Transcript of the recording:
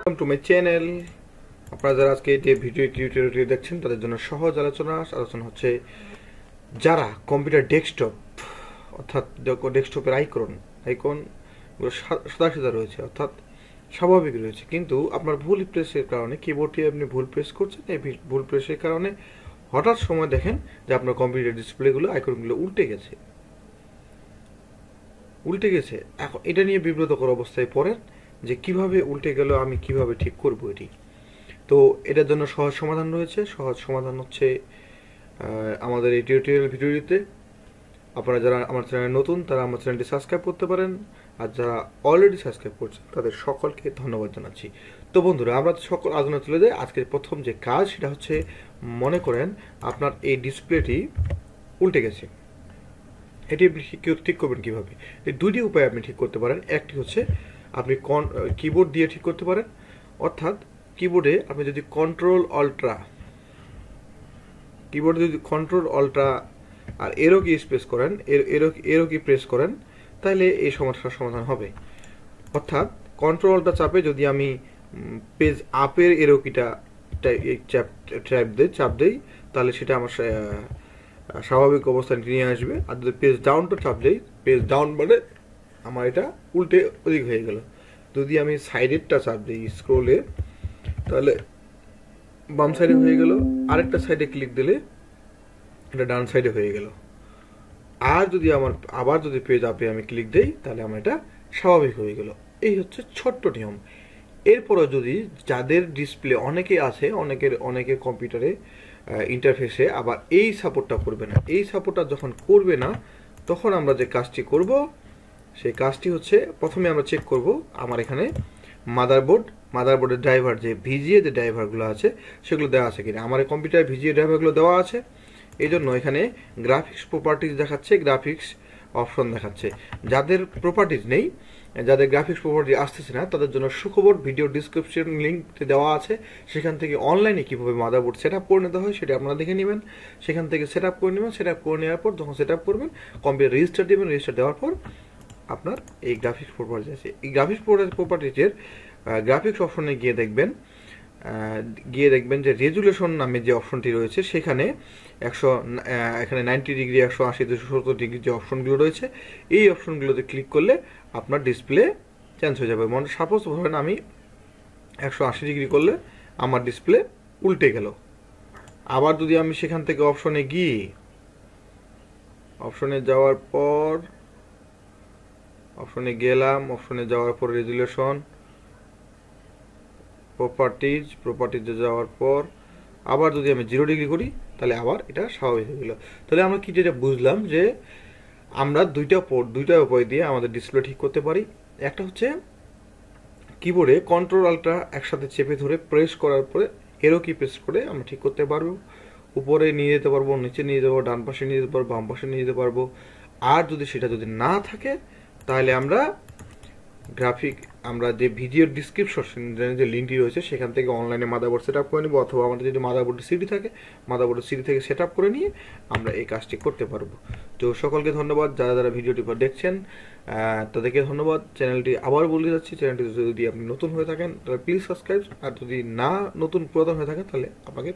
Welcome to my channel. আপনারা যারা আজকে এই ভিডিও টিউটোরিয়ালটি দেখছেন তাদের জন্য সহজ আলোচনা হচ্ছে যারা কম্পিউটার ডেস্কটপ অর্থাৎ ডেস্কটপের আইকন সাদা সাদা রয়েছে অর্থাৎ স্বাভাবিক রয়েছে, কিন্তু আপনার ভুল প্রেসের কারণে কিবোর্ডটি আপনি ভুল প্রেস করছেন। এই ভুল প্রেসের কারণে হঠাৎ সময় দেখেন যে আপনার কম্পিউটার ডিসপ্লেগুলো আইকনগুলো উল্টে গেছে। এখন এটা নিয়ে বিব্রতকর অবস্থায় পড়েন যে কিভাবে উল্টে গেল, আমি কিভাবে ঠিক করব এটি। তো এটার জন্য সহজ সমাধান রয়েছে। সহজ সমাধান হচ্ছে আমাদের এই টিউটোরিয়াল ভিডিওটিতে। আপনারা যারা আমার চ্যানেলে নতুন তারা আমার চ্যানেলটি সাবস্ক্রাইব করতে পারেন, আর যারা অলরেডি সাবস্ক্রাইব করছেন তাদের সকলকে ধন্যবাদ জানাচ্ছি। তো বন্ধুরা, আমরা সকল আলোচনা তুলে যাই। আজকের প্রথম যে কাজ সেটা হচ্ছে, মনে করেন আপনার এই ডিসপ্লেটি উল্টে গেছে। এটি আপনি ঠিক করবেন কীভাবে? এই দুটি উপায় আপনি ঠিক করতে পারেন। একটি হচ্ছে আপনি কিবোর্ড দিয়ে ঠিক করতে পারেন, অর্থাৎ কিবোর্ডে আপনি যদি কন্ট্রোল অল্ট্রা আর এরো কি প্রেস করেন, এরো কি প্রেস করেন, তাহলে এই সমস্যার সমাধান হবে। অর্থাৎ কন্ট্রোল অল্ট্রা চাপে যদি আমি পেজ আপের এরো কিটা চাপ দেই তাহলে সেটা আমার স্বাভাবিক অবস্থায় নিয়ে আসবে। আর যদি পেজ ডাউনটা চাপ দেই, পেজ ডাউন মানে আমার এটা উল্টে ওদিক হয়ে গেল। যদি আমি সাইডেরটা চাপ দিই স্ক্রোলে, তাহলে বাম সাইডে হয়ে গেল। আরেকটা সাইডে ক্লিক দিলে এটা ডান সাইডে হয়ে গেল। আর যদি আবার যদি পেজ আপে আমি ক্লিক দেই তাহলে আমার এটা স্বাভাবিক হয়ে গেল। এই হচ্ছে ছোট্ট নিয়ম। এরপরও যদি যাদের ডিসপ্লে অনেকের কম্পিউটারে ইন্টারফেসে আবার এই সাপোর্টটা করবে না, এই সাপোর্টটা যখন করবে না তখন আমরা যে কাজটি করব সেই কাজটি হচ্ছে, প্রথমে আমরা চেক করব আমার এখানে মাদারবোর্ডের ড্রাইভার যে ভিজিএ যে ড্রাইভারগুলো আছে সেগুলো দেওয়া আছে কিনা। আমার কম্পিউটারে ভিজিএ ড্রাইভারগুলো দেওয়া আছে, এই জন্য এখানে গ্রাফিক্স প্রপার্টিজ দেখাচ্ছে, গ্রাফিক্স অপশন দেখাচ্ছে। যাদের প্রপার্টিজ নেই, যাদের গ্রাফিক্স প্রপার্টি আসতেছে না, তাদের জন্য সুখবর, ভিডিও ডিসক্রিপশন লিঙ্ক দেওয়া আছে। সেখান থেকে অনলাইনে কীভাবে মাদারবোর্ড সেট আপ করে নিতে হয় সেটা আপনারা দেখে নেবেন। সেখান থেকে সেট আপ করে নেবেন। সেট আপ করে নেওয়ার পর যখন সেট আপ করবেন, কম্পিউটার রেজিস্টার দেবেন। রেজিস্টার দেওয়ার পর আপনার এই গ্রাফিক্স প্রপার্টি আছে। এই গ্রাফিক্স প্রপার্টিজের গ্রাফিক্স অপশনে গিয়ে দেখবেন যে রেজুলেশন নামে যে অপশনটি রয়েছে সেখানে এখানে 90 ডিগ্রি, 180, 270 ডিগ্রি যে অপশনগুলো রয়েছে, এই অপশনগুলোতে ক্লিক করলে আপনার ডিসপ্লে চেঞ্জ হয়ে যাবে। সাপোজ ধরেন আমি 180 ডিগ্রি করলে আমার ডিসপ্লে উল্টে গেল। আবার যদি আমি সেখান থেকে অপশনে যাওয়ার পর অপশনে যাওয়ার পর রেজুলেশন, প্রপার্টিজে যাওয়ার পর আবার যদি আমি 0 ডিগ্রি করি তাহলে আবার এটা স্বাভাবিক হয়ে গেল। তাহলে আমরা কি যেটা বুঝলাম যে আমরা দুইটা উপায় দিয়ে আমাদের ডিসপ্লে ঠিক করতে পারি। একটা হচ্ছে কিবোর্ডে কন্ট্রোল আল্ট্রা একসাথে চেপে ধরে প্রেস করার পরে এরো কি প্রেস করে আমরা ঠিক করতে পারবো। উপরে নিয়ে যেতে পারবো, নিচে নিয়ে যেতে পারবো, ডান পাশে নিয়ে যেতে পারবো, বাম পাশে নিয়ে যেতে পারবো। আর সেটা যদি না থাকে তাহলে আমরা যে ভিডিও ডিসক্রিপশন যে লিঙ্কটি রয়েছে সেখান থেকে অনলাইনে মাদারবোর্ড সেট আপ করে নেবো, অথবা আমাদের যদি মাদারবোর্ডের সিডি থাকে মাদারবোর্ডের সিডি থেকে সেট আপ করে নিয়ে আমরা এই কাজটি করতে পারবো। তো সকলকে ধন্যবাদ, যারা ভিডিওটি দেখছেন তাদেরকে ধন্যবাদ। চ্যানেলটি আবার বলে যাচ্ছি, চ্যানেলটি যদি আপনি নতুন হয়ে থাকেন তাহলে প্লিজ সাবস্ক্রাইব, আর যদি পুরাতন হয়ে থাকেন তাহলে আপনাকে